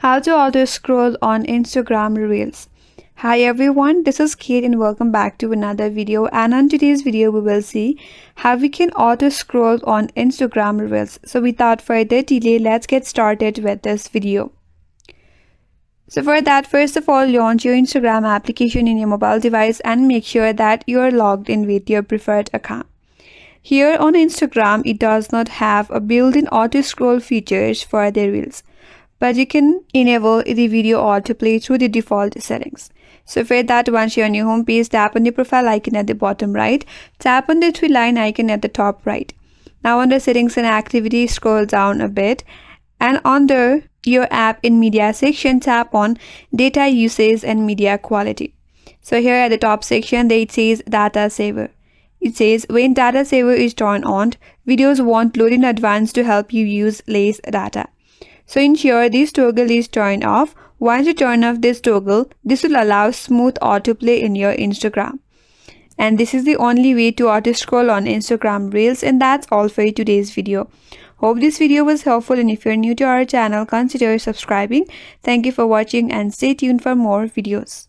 How to auto scroll on Instagram Reels. Hi everyone, this is Kate and welcome back to another video, and on today's video we will see how we can auto scroll on Instagram Reels. So without further delay, let's get started with this video. So for that, first of all, launch your Instagram application in your mobile device and make sure that you are logged in with your preferred account. Here on Instagram, it does not have a built-in auto scroll features for the Reels, but you can enable the video autoplay through the default settings. So for that, once you're on your home page, tap on the profile icon at the bottom right, tap on the three-line icon at the top right. Now under settings and activity, scroll down a bit, and under your app in media section, tap on data usage and media quality. So here at the top section, it says data saver. It says when data saver is turned on, videos won't load in advance to help you use less data. So ensure this toggle is turned off. Once you turn off this toggle, this will allow smooth autoplay in your Instagram. And this is the only way to auto scroll on Instagram Reels, and that's all for today's video. Hope this video was helpful, and if you're new to our channel, consider subscribing. Thank you for watching and stay tuned for more videos.